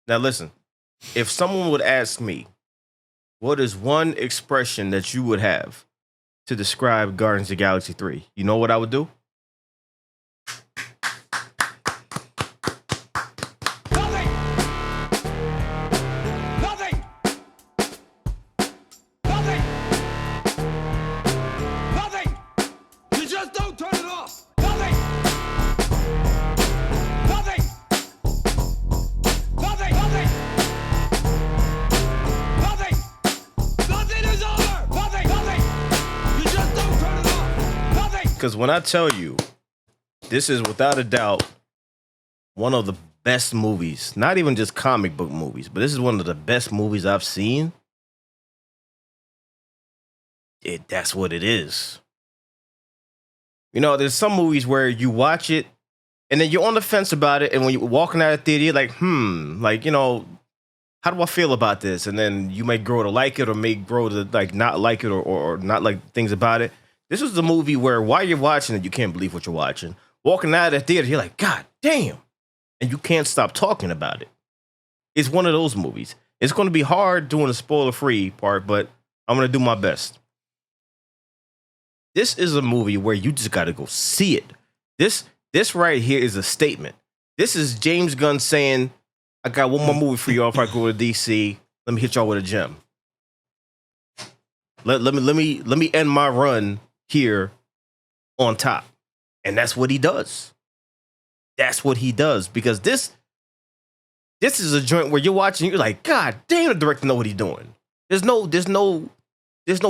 Now listen, if someone would ask me, what is one expression that you would have to describe Guardians of the Galaxy 3? You know what I would do? Nothing! Nothing! Nothing! Nothing! You just don't turn it off! Nothing! Nothing! Nothing! Nothing! Nothing! Nothing is over! Nothing! Nothing! You just don't turn it off! Nothing! Because when I tell you, this is without a doubt one of the best movies, not even just comic book movies, but this is one of the best movies I've seen. That's what it is. You know, there's some movies where you watch it and then you're on the fence about it, and when you're walking out of the theater, you're like, like, you know, how do I feel about this? And then you may grow to like it or may grow to like not like it or not like things about it. This is the movie where while you're watching it, you can't believe what you're watching. Walking out of the theater, you're like, God damn. And you can't stop talking about it. It's one of those movies. It's going to be hard doing the spoiler-free part, but I'm going to do my best. This is a movie where you just got to go see it. This right here is a statement. This is James Gunn saying, I got one more movie for y'all if I go to DC. Let me hit y'all with a gem. Let me end my run here on top. And that's what he does. That's what he does. Because this is a joint where you're watching, you're like, God damn, the director know what he's doing. There's no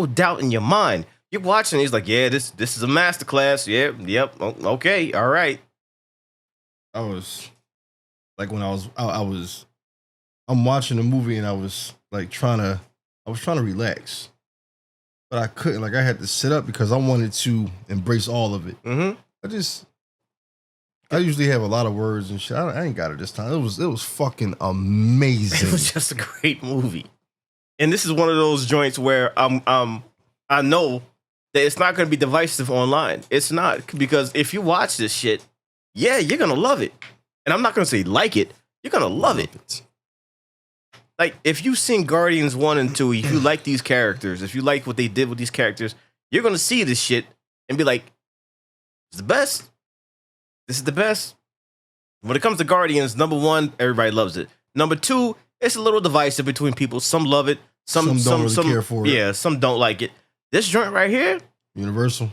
doubt in your mind. You're watching, he's like, yeah, this is a masterclass. Yeah, yep, okay, all right. I was like, when I'm watching the movie and I was like trying to relax, but I couldn't. Like, I had to sit up because I wanted to embrace all of it. Mm-hmm. I usually have a lot of words and shit. I ain't got it this time. It was fucking amazing. It was just a great movie. And this is one of those joints where I know that it's not going to be divisive online. It's not, because if you watch this shit, yeah, you're going to love it. And I'm not going to say like it. You're going to love it. Like, if you've seen Guardians 1 and 2, if you like these characters, if you like what they did with these characters, you're going to see this shit and be like, it's the best. This is the best. When it comes to Guardians, number one, everybody loves it. Number two, it's a little divisive between people. Some love it. Some don't really care for it. Yeah, some don't like it. This joint right here, Universal.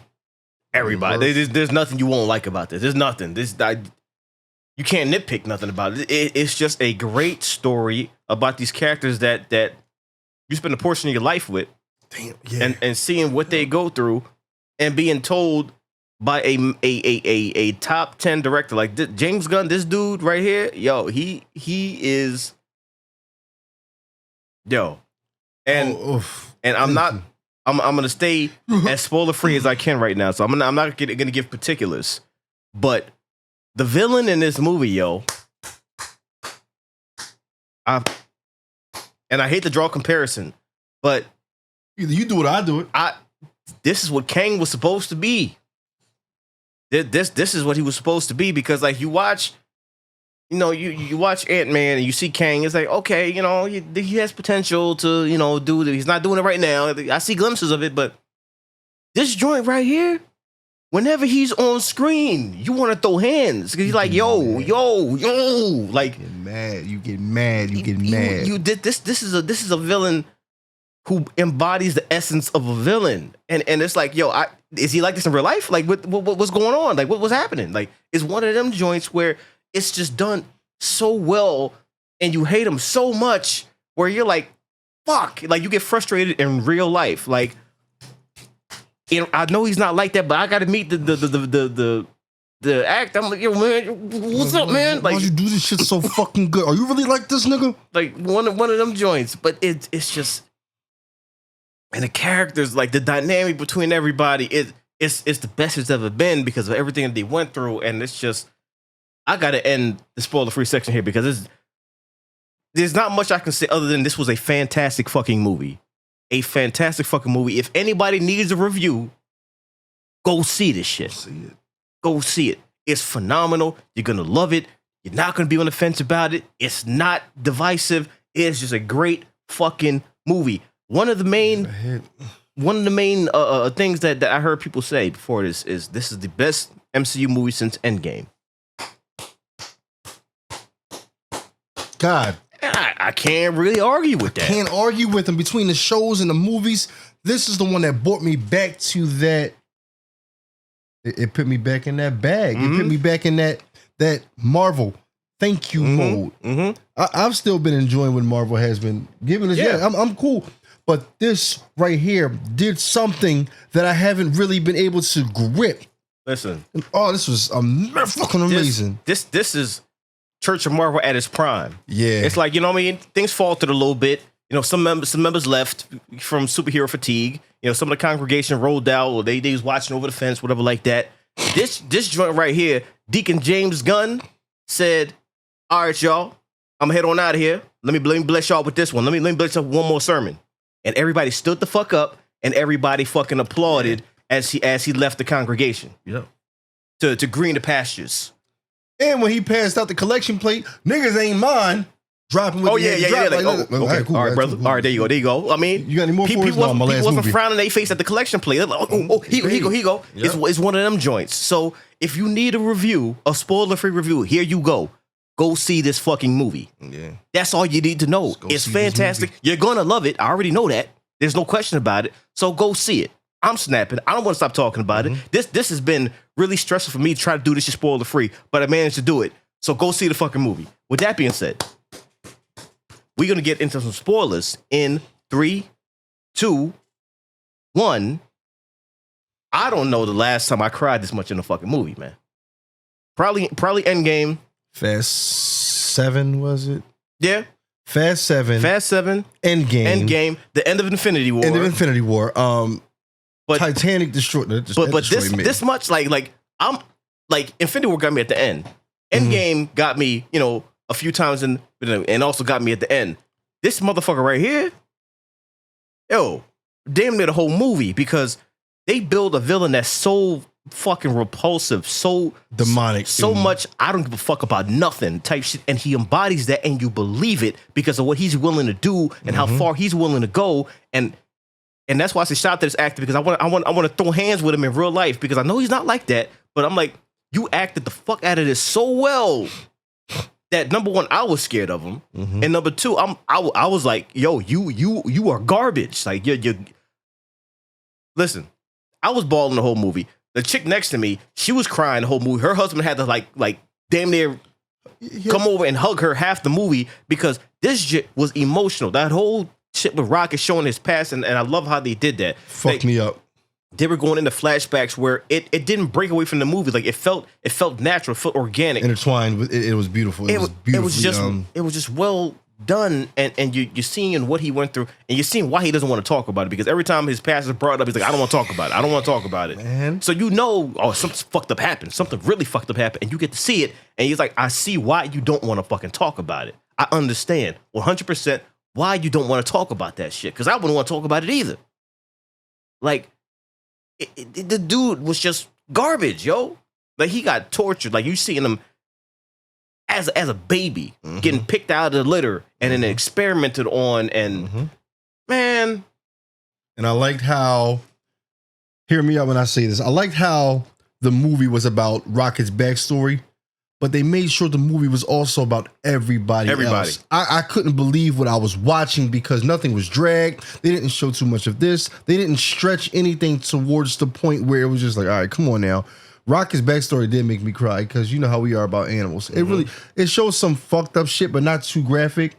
Everybody. There's nothing you won't like about this. There's nothing. You can't nitpick nothing about it. It's just a great story about these characters that you spend a portion of your life with. Damn, yeah. And seeing what they go through and being told by a top 10 director like James Gunn, this dude right here, yo, he is, yo, and I'm gonna stay as spoiler free as I can right now, so I'm not gonna give particulars, but the villain in this movie, yo, and I hate to draw a comparison, but either you do it or I do it. This is what Kang was supposed to be. This is what he was supposed to be, because like you watch Ant-Man and you see Kang, it's like, okay, you know, he has potential to, you know, do it. He's not doing it right now. I see glimpses of it, but this joint right here, whenever he's on screen, you want to throw hands, because he's like, yo, like, you get mad. This is a villain who embodies the essence of a villain, and it's like, yo, is he like this in real life? Like, what's going on? Like, what's happening? Like, it's one of them joints where it's just done so well, and you hate him so much, where you're like, fuck, like you get frustrated in real life. Like, you know, I know he's not like that, but I got to meet the act. I'm like, yo, man, what's up, man? Like, why'd you do this shit so fucking good? Are you really like this nigga? Like one of them joints, but it's just. And the characters, like the dynamic between everybody, it's the best it's ever been because of everything that they went through. And it's just, I gotta end the spoiler-free section here because there's not much I can say other than this was a fantastic fucking movie. A fantastic fucking movie. If anybody needs a review, go see this shit. Go see it. It's phenomenal. You're gonna love it. You're not going to be on the fence about it. It's not divisive. It's just a great fucking movie. One of the main things that I heard people say before this is the best MCU movie since Endgame. God, I can't really argue with that. Can't argue with them. Between the shows and the movies, this is the one that brought me back to that. It put me back in that bag. It put me back in that Marvel thank you mode. I've still been enjoying what Marvel has been giving us. Yeah, I'm cool. But this right here did something that I haven't really been able to grip. Listen. Oh, this was fucking amazing. This is Church of Marvel at its prime. Yeah. It's like, you know what I mean? Things faltered a little bit. You know, some members left from superhero fatigue. You know, some of the congregation rolled out, or they was watching over the fence, whatever like that. This joint right here, Deacon James Gunn said, all right, y'all, I'm gonna head on out of here. Let me bless y'all with this one. Let me bless y'all with one more sermon. And everybody stood the fuck up, and everybody fucking applauded as he left the congregation. Yeah. To green the pastures. And when he passed out the collection plate, niggas ain't mine. Dropping with yeah. Like, okay, cool, all right, brother. Cool. All right, there you go. I mean, you got any more people wasn't frowning their face at the collection plate. They're like, here you go. Yep. It's one of them joints. So if you need a review, a spoiler-free review, here you go. Go see this fucking movie. Yeah. That's all you need to know. It's fantastic. You're gonna love it. I already know that. There's no question about it. So go see it. I'm snapping. I don't want to stop talking about it. This has been really stressful for me to try to do this shit spoiler-free, but I managed to do it. So go see the fucking movie. With that being said, we're going to get into some spoilers in 3, 2, 1. I don't know the last time I cried this much in a fucking movie, man. Probably Endgame. Fast 7, was it? Yeah. Fast 7. Endgame. The end of Infinity War. But Titanic destroyed. But this much, like I'm like Infinity War got me at the end. Endgame got me, you know, a few times and also got me at the end. This motherfucker right here, yo, damn near the whole movie, because they build a villain that's so fucking repulsive, so demonic, so much I don't give a fuck about nothing type shit, and he embodies that, and you believe it because of what he's willing to do and how far he's willing to go, and that's why I say shout out to this actor, because I want to throw hands with him in real life, because I know he's not like that, but I'm like, you acted the fuck out of this so well that number one, I was scared of him, and number two, I was like, yo, you are garbage. Like you. Listen, I was bawling the whole movie. The chick next to me, she was crying the whole movie. Her husband had to like damn near come over and hug her half the movie, because this shit was emotional. That whole shit with Rocket showing his past, and I love how they did that. Fucked me up. They were going into flashbacks where it didn't break away from the movie. Like it felt natural, it felt organic, intertwined with it. It was beautiful. It was just well done, and you're seeing what he went through, and you're seeing why he doesn't want to talk about it, because every time his past is brought up, he's like, I don't want to talk about it. I don't want to talk about it. Man. So you know, oh, something fucked up happened. Something really fucked up happened, and you get to see it, and he's like, I see why you don't want to fucking talk about it. I understand 100% why you don't want to talk about that shit, because I wouldn't want to talk about it either. Like, the dude was just garbage, yo. Like, he got tortured. Like, you seeing him as a baby getting picked out of the litter and then experimented on, and man. And I liked how, hear me out when I say this, I liked how the movie was about Rocket's backstory, but they made sure the movie was also about everybody else. I couldn't believe what I was watching, because nothing was dragged. They didn't show too much of this. They didn't stretch anything towards the point where it was just like, all right, come on now. Rocket's backstory did make me cry, because you know how we are about animals. It shows some fucked up shit, but not too graphic.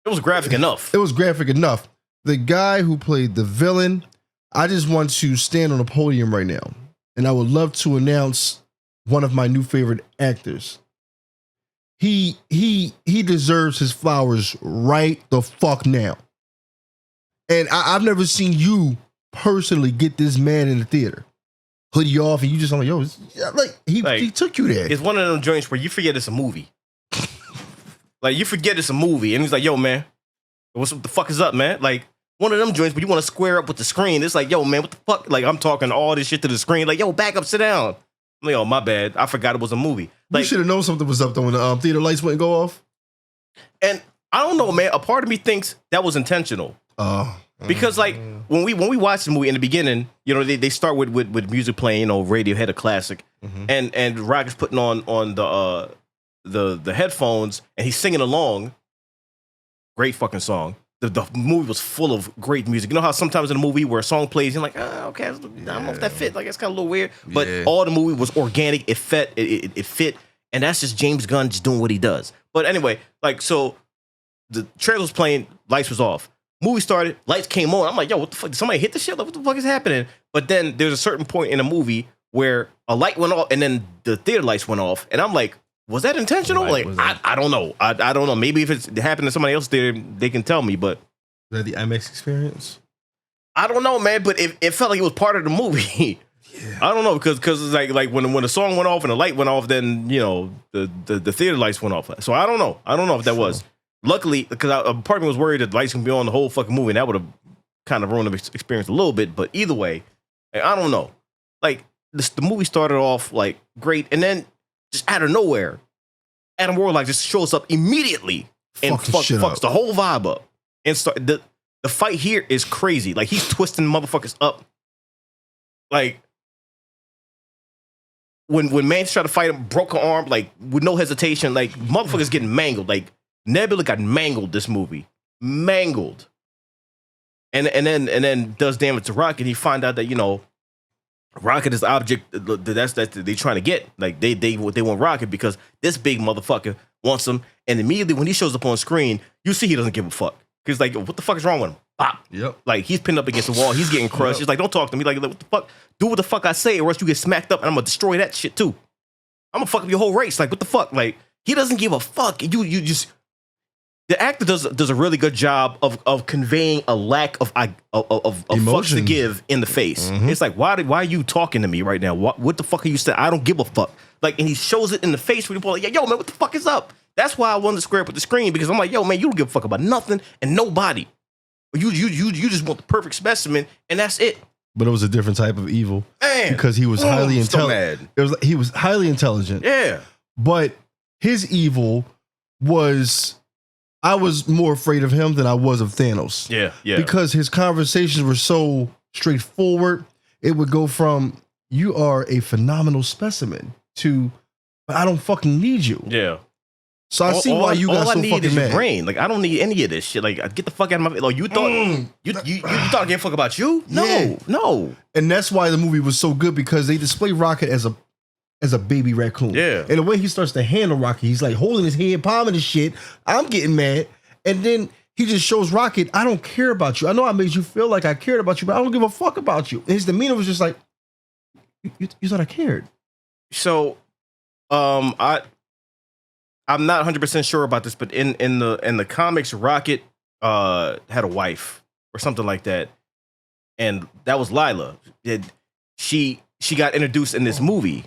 It was graphic enough. It was graphic enough. The guy who played the villain, I just want to stand on a podium right now, and I would love to announce one of my new favorite actors. He deserves his flowers right the fuck now. And I've never seen you personally get this man in the theater. Hoodie off, and you just like, yo, he took you there. It's one of them joints where you forget it's a movie. Like, you forget it's a movie, and he's like, yo, man, what the fuck is up, man? Like, one of them joints where you want to square up with the screen. It's like, yo, man, what the fuck? Like, I'm talking all this shit to the screen. Like, yo, back up, sit down. I'm like, oh, my bad. I forgot it was a movie. You Like, should have known something was up though when the theater lights wouldn't go off. and I don't know, man. A part of me thinks that was intentional. Because like when we watch the movie in the beginning, you know, they start with music playing, you know, Radiohead, a classic, and Rock is putting on the headphones and he's singing along. Great fucking song. The movie was full of great music. You know how sometimes in a movie where a song plays, you're like, okay, I don't know if that fit. Like, it's kind of a little weird. But all the movie was organic. It fit. It fit. And that's just James Gunn just doing what he does. But anyway, like, so the trailer was playing, lights was off. Movie started, lights came on. I'm like, yo, what the fuck? Did somebody hit the shit? Like, what the fuck is happening? But then there's a certain point in the movie where a light went off and then the theater lights went off. And I'm like, was that intentional? Right, like, I don't know. I don't know. Maybe if it happened to somebody else there, they can tell me. But Is that the IMAX experience? I don't know, man. But it felt like it was part of the movie. Yeah. I don't know because it's like when the song went off and the light went off, then you know the theater lights went off. So I don't know. I don't know if that was. Luckily, because a part of me was worried that the lights can be on the whole fucking movie, and that would have kind of ruined the experience a little bit. But either way, I don't know. Like the movie started off like great, and then just out of nowhere, Adam Warlock just shows up immediately and fucks the whole vibe up. And the fight here is crazy. Like he's twisting motherfuckers up. Like when Mantis tried to fight him, broke her arm, like with no hesitation, like motherfuckers getting mangled. Like Nebula got mangled this movie. Mangled. And then does damage to Rocket. He find out that, you know, Rocket is the object that's they trying to get. Like they want Rocket because this big motherfucker wants him. And immediately when he shows up on screen, you see he doesn't give a fuck. Cause like, what the fuck is wrong with him? Pop. Yep. Like he's pinned up against the wall. He's getting crushed. He's like, don't talk to me. Like, what the fuck? Do what the fuck I say, or else you get smacked up, and I'm gonna destroy that shit too. I'm gonna fuck up your whole race. Like, what the fuck? Like, he doesn't give a fuck. You just. The actor does a really good job of conveying a lack of fucks to give in the face. It's like, why are you talking to me right now? What the fuck are you saying? I don't give a fuck. Like, and he shows it in the face when people are like, yo, man, what the fuck is up? That's why I wanted to square up with the screen, because I'm like, yo, man, you don't give a fuck about nothing and nobody. You just want the perfect specimen, and that's it. But it was a different type of evil, Man, because he was highly intelligent. He was highly intelligent. Yeah, but his evil was. I was more afraid of him than I was of Thanos. Yeah. Because his conversations were so straightforward. It would go from, you are a phenomenal specimen, to, I don't fucking need you. Yeah. So I see why you got so fucking mad. All I need is your brain. Like, I don't need any of this shit. Like, get the fuck out of my face. Like, you thought you thought I gave a fuck about you? No. And that's why the movie was so good, because they display Rocket as a baby raccoon. Yeah. And the way he starts to handle Rocket, he's like holding his head, palming his shit. I'm getting mad. And then he just shows Rocket, I don't care about you. I know I made you feel like I cared about you, but I don't give a fuck about you. And his demeanor was just like, you thought I cared. So, I'm not 100% sure about this, but in the comics, Rocket had a wife or something like that. And that was Lila. She got introduced in this movie.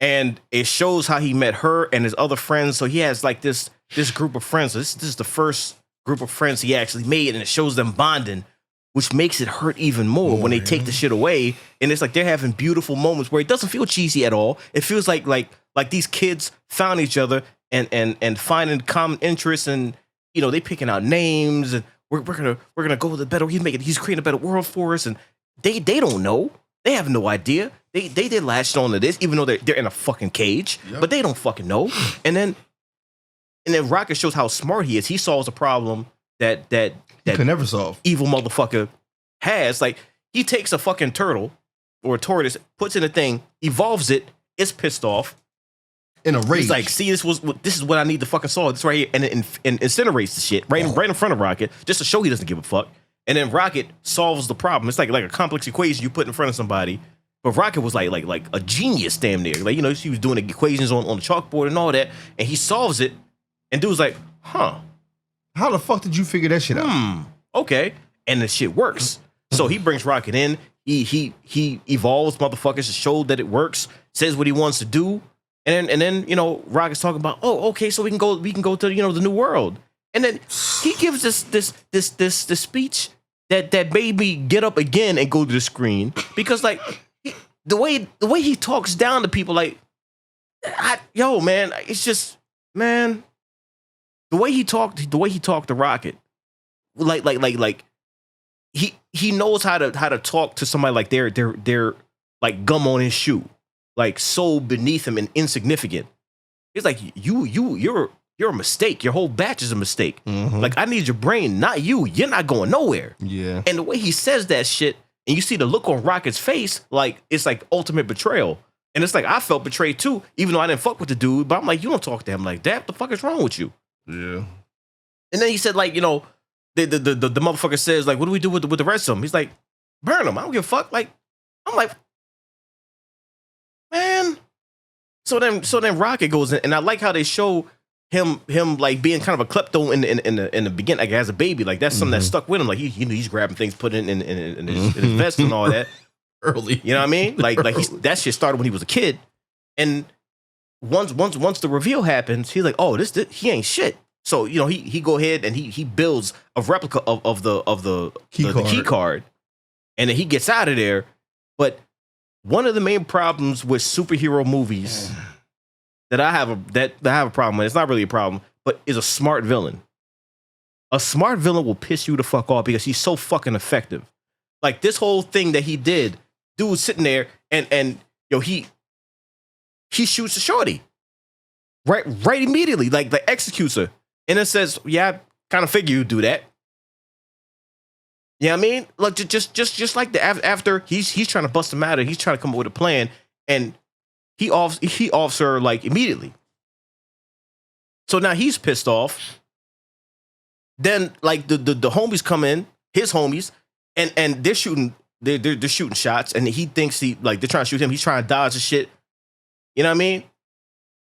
And it shows how he met her and his other friends. So he has like this group of friends. So this is the first group of friends he actually made, and it shows them bonding, which makes it hurt even more when they take the shit away. And it's like they're having beautiful moments where it doesn't feel cheesy at all. It feels like these kids found each other and finding common interests, and you know, they picking out names, and we're gonna go with the better. He's creating a better world for us, and they don't know. They have no idea. They did latch on to this, even though they're in a fucking cage, but they don't fucking know. And then Rocket shows how smart he is. He solves a problem that he could never solve. Evil motherfucker has. Like, he takes a fucking turtle or a tortoise, puts in a thing, evolves it, is pissed off. In a rage. He's like, see, this is what I need to fucking solve. This right here, and incinerates the shit right in front of Rocket, just to show he doesn't give a fuck. And then Rocket solves the problem. It's like a complex equation you put in front of somebody. But Rocket was like a genius damn near. Like, you know, he was doing the equations on the chalkboard and all that. And he solves it. And dude's like, huh. How the fuck did you figure that shit out? Okay. And the shit works. So he brings Rocket in. He evolves motherfuckers to show that it works. Says what he wants to do. And then you know, Rocket's talking about, oh, okay, so we can go to, you know, the new world. And then he gives this speech that made me get up again and go to the screen, because like the way he talks down to people, like, man, it's just, man, the way he talked to Rocket, like he knows how to talk to somebody like they're like gum on his shoe, like so beneath him and insignificant. He's like, you're a mistake. Your whole batch is a mistake. Mhm. Like, I need your brain, not you. You're not going nowhere. Yeah. And the way he says that shit, and you see the look on Rocket's face, like, it's like ultimate betrayal. And it's like, I felt betrayed too, even though I didn't fuck with the dude. But I'm like, you don't talk to him like that. What the fuck is wrong with you? Yeah. And then he said, like, you know, the motherfucker says, like, what do we do with the rest of them? He's like, burn them. I don't give a fuck. Like, I'm like, man. So then Rocket goes in, and I like how they show him like being kind of a klepto in the beginning, like as a baby. Like, that's something that stuck with him. Like, he's grabbing things, putting it in his vest and all that. Early. You know what I mean? Like that shit started when he was a kid. And once the reveal happens, he's like, oh, this he ain't shit. So, you know, he go ahead and he builds a replica of the key card. And then he gets out of there. But one of the main problems with superhero movies that I have a problem with, it's not really a problem, but is a smart villain. A smart villain will piss you the fuck off because he's so fucking effective. Like, this whole thing that he did, dude sitting there and yo, he shoots a shorty. Right immediately, like executes her. And it says, yeah, I kind of figure you'd do that. You know what I mean? Like, just like after he's trying to bust him out, he's trying to come up with a plan, and he offs her like immediately. So now he's pissed off. Then like the homies come in, his homies, and they're shooting shots, and he thinks they're trying to shoot him. He's trying to dodge the shit. You know what I mean?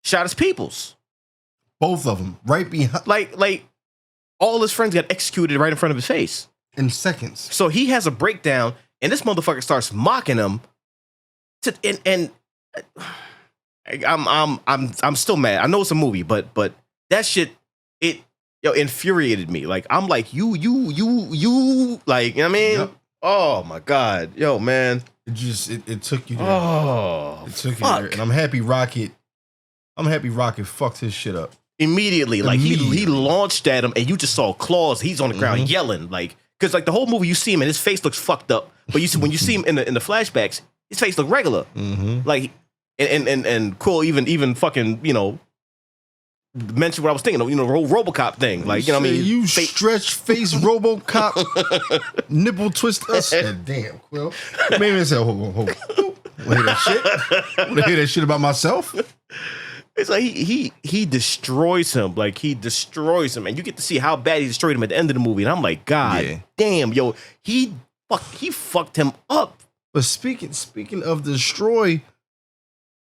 Shot his peoples. Both of them right behind. Like all his friends got executed right in front of his face. In seconds. So he has a breakdown, and this motherfucker starts mocking him. I'm still mad. I know it's a movie, but that shit, it infuriated me. Like, I'm like, you, like, you know what I mean? Yep. Oh my God. Yo, man. It took you there. Oh, it took fuck. you there. And I'm happy Rocket fucked his shit up. Immediately. Like, he launched at him, and you just saw claws. He's on the ground yelling, like, because like the whole movie you see him and his face looks fucked up, but when you see him in the flashbacks, his face look regular. Like, and cool, even fucking, you know, mention what I was thinking of, you know, the whole RoboCop thing. Like, you know what I mean? You stretch face RoboCop nipple twist us. Damn, Quill. Maybe I said, hold on. Want to hear that shit? Want to hear that shit about myself? It's like he destroys him. Like, he destroys him. And you get to see how bad he destroyed him at the end of the movie. And I'm like, God damn, yo, he fucked him up. But speaking of destroy,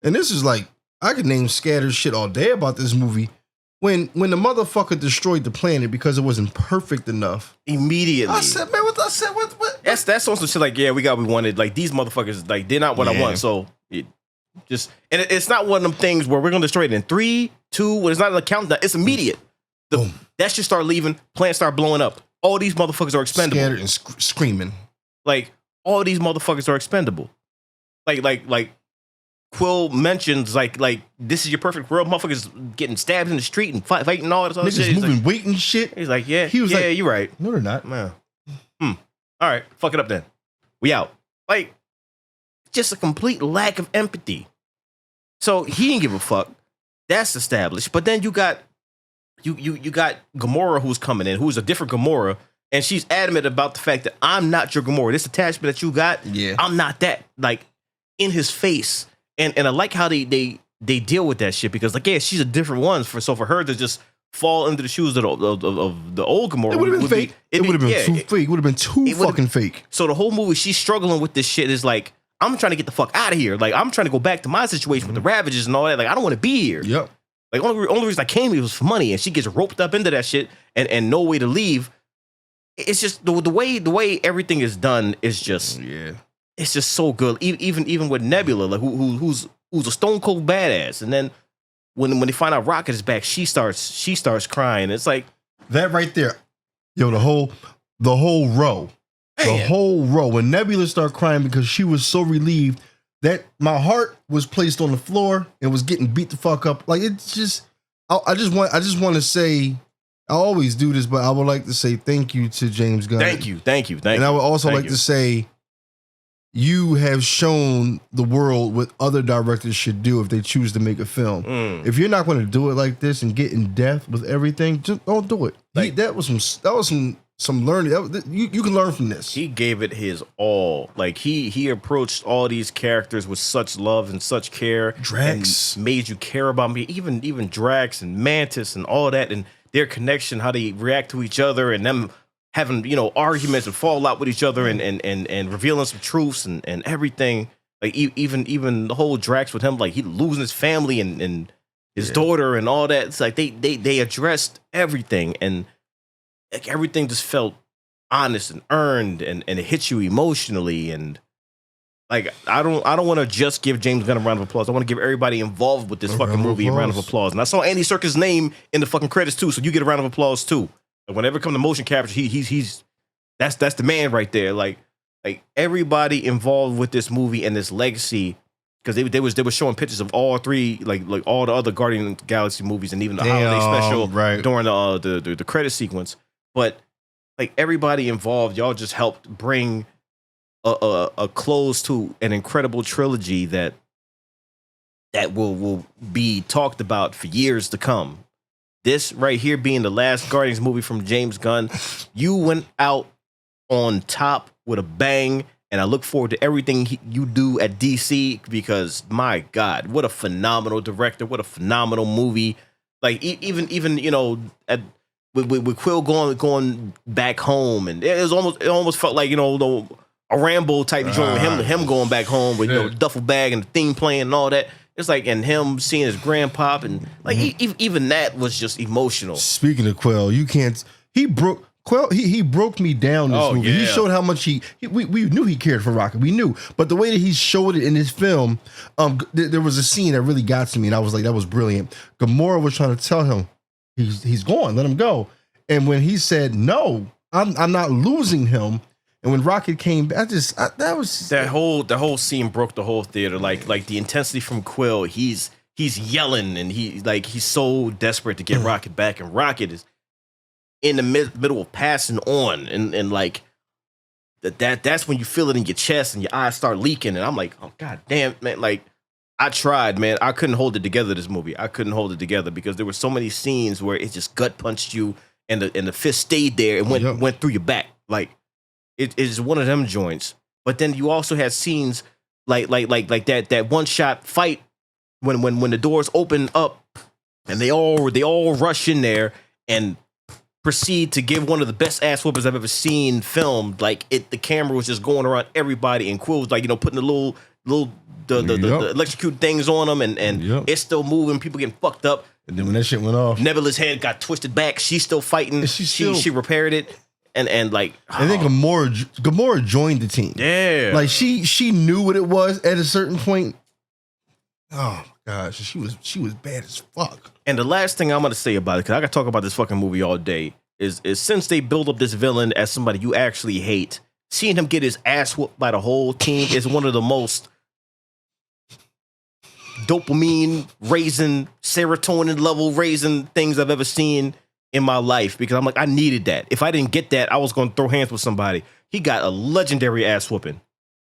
and this is like, I could name scattered shit all day about this movie. When the motherfucker destroyed the planet because it wasn't perfect enough. Immediately. I said, man, what I said, what? That's also shit like, yeah, we got what we wanted. Like, these motherfuckers, like, they're not what I want. So it's not one of them things where we're gonna destroy it in 3, 2, when it's not a countdown, it's immediate. That shit start leaving, plants start blowing up. All these motherfuckers are expendable. Scattered and screaming. Like, all these motherfuckers are expendable. Like Quill mentions, like this is your perfect world. Motherfuckers getting stabbed in the street and fighting and all this other shit. Niggas moving weight and shit. He's like, yeah, he was like, you're right. No, they're not. Man. All right, fuck it up then. We out. Like, just a complete lack of empathy. So he didn't give a fuck. That's established. But then you got Gamora, who's coming in, who's a different Gamora, and she's adamant about the fact that I'm not your Gamora. This attachment that you got, I'm not that. Like, in his face. And I like how they deal with that shit, because, like, yeah, she's a different one. So for her to just fall into the shoes of the old Gamora, it would have been fake. It would have been too fake. It would have been too fucking fake. So the whole movie, she's struggling with this shit. Is like, I'm trying to get the fuck out of here. Like, I'm trying to go back to my situation with the Ravages and all that. Like, I don't want to be here. Yep. Like, only reason I came here was for money, and she gets roped up into that shit and no way to leave. It's just the way everything is done is just it's just so good. Even with Nebula, like who's a stone cold badass, and then when they find out Rocket is back, she starts crying. It's like that right there, yo. The whole row, man. the whole row. When Nebula started crying because she was so relieved that my heart was placed on the floor and was getting beat the fuck up. Like it's just, I just want to say, I always do this, but I would like to say thank you to James Gunn. Thank you. And I would also like to say, you have shown the world what other directors should do if they choose to make a film. If you're not going to do it like this and get in depth with everything, just don't do it. Like, that was some learning. You can learn from this. He gave it his all. Like he approached all these characters with such love and such care. Drax and made you care about me. Even Drax and Mantis and all that, and their connection, how they react to each other, and them having arguments and fallout with each other, and revealing some truths and everything. Like even the whole Drax with him, like he losing his family and his daughter and all that. It's like they addressed everything, and like everything just felt honest and earned, and it hit you emotionally. And like I don't want to just give James Gunn a round of applause. I want to give everybody involved with this fucking movie a round of applause. And I saw Andy Serkis' name in the fucking credits too, so you get a round of applause too. Like whenever it comes to motion capture, he's that's the man right there. Like everybody involved with this movie and this legacy, because they were showing pictures of all three, like all the other Guardian of the Galaxy movies, and even the holiday special during the credit sequence. But like everybody involved, y'all just helped bring a close to an incredible trilogy that will be talked about for years to come. This right here being the last Guardians movie from James Gunn, you went out on top with a bang, and I look forward to everything you do at DC, because my God, what a phenomenal director, what a phenomenal movie. Like even with Quill going back home, and it almost felt like a Rambo type joint with him going back home with the duffel bag and the theme playing and all that. It's like, and him seeing his grandpop, and like even that was just emotional. Speaking of Quill, he broke me down this movie. Yeah. He showed how much we knew he cared for Rocket. We knew, but the way that he showed it in his film, there was a scene that really got to me, and I was like, that was brilliant. Gamora was trying to tell him he's gone, let him go, and when he said no, I'm not losing him. And when Rocket came back, that whole scene broke the whole theater. Like the intensity from Quill, he's yelling, and he's so desperate to get Rocket back, and Rocket is in the middle of passing on, and like that's when you feel it in your chest and your eyes start leaking, and I'm like, oh god damn, man. Like I tried, man. I couldn't hold it together, this movie. I couldn't hold it together because there were so many scenes where it just gut punched you, and the fist stayed there and went through your back. Like it is one of them joints. But then you also had scenes like that one shot fight when the doors open up and they all rush in there and proceed to give one of the best ass whoopers I've ever seen filmed. Like the camera was just going around everybody, and Quill was like putting the little the electrocuted things on them, and it's still moving, people getting fucked up. And then when that shit went off, Nebula's head got twisted back. She's still fighting. She repaired it. And like, I think Gamora joined the team. Yeah, like she knew what it was at a certain point. Oh my gosh, she was bad as fuck. And the last thing I'm gonna say about it, because I could talk about this fucking movie all day, is since they build up this villain as somebody you actually hate, seeing him get his ass whooped by the whole team is one of the most dopamine raising, serotonin level raising things I've ever seen in my life, because I'm like, I needed that. If I didn't get that, I was going to throw hands with somebody. He got a legendary ass whooping.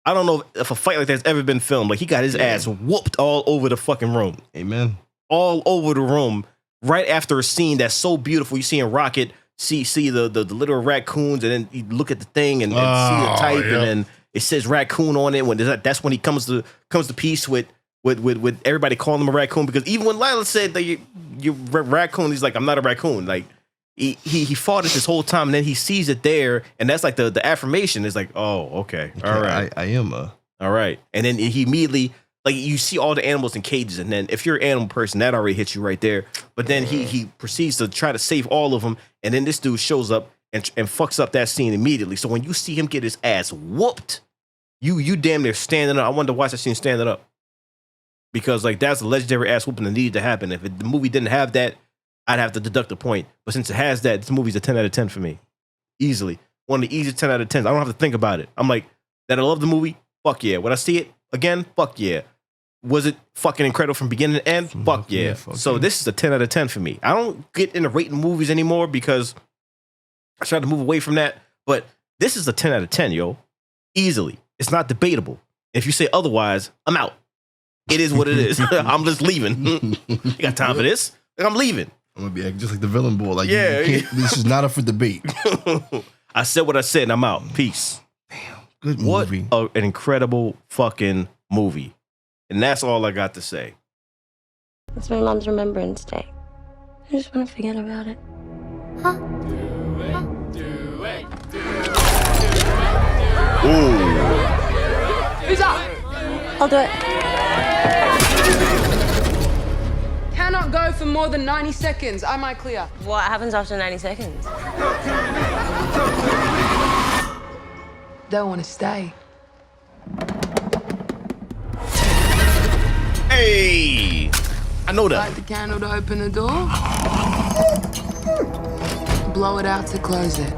I don't know if a fight like that's ever been filmed. Like, he got his ass whooped all over the fucking room. Amen. All over the room. Right after a scene that's so beautiful. You see in Rocket, see the little raccoons, and then you look at the thing and see the type, and then it says raccoon on it. When that's when he comes to peace with everybody calling him a raccoon, because even when Lila said that you're raccoon, he's like, I'm not a raccoon. Like he fought it this whole time, and then he sees it there, and that's like the affirmation is like, oh, okay, all right, I am all right. And then he immediately, like, you see all the animals in cages, and then if you're an animal person, that already hits you right there. But then he proceeds to try to save all of them, and then this dude shows up and fucks up that scene immediately. So when you see him get his ass whooped, you damn near standing up. I wanted to watch that scene standing up, because like that's a legendary ass whooping that needed to happen. If the movie didn't have that, I'd have to deduct a point. But since it has that, this movie's a 10 out of 10 for me. Easily. One of the easiest 10 out of 10s. I don't have to think about it. I'm like, that I love the movie? Fuck yeah. When I see it, again? Fuck yeah. Was it fucking incredible from beginning to end? Fuck yeah. So this is a 10 out of 10 for me. I don't get into rating movies anymore because I try to move away from that. But this is a 10 out of 10, yo. Easily. It's not debatable. If you say otherwise, I'm out. It is what it is. I'm just leaving. You got time for this? I'm leaving. I'm gonna be acting just like the villain boy. Like, Yeah. you can't, this is not up for debate. I said what I said and I'm out. Peace. Good What movie. an incredible fucking movie. And that's all I got to say. It's my mom's Remembrance Day. I just want to forget about it. Ooh. Who's up? I'll do it. Cannot go for more than 90 seconds. Am I clear? What happens after 90 seconds? Don't want to stay. Hey. I know that. Light the candle to open the door. Blow it out to close it.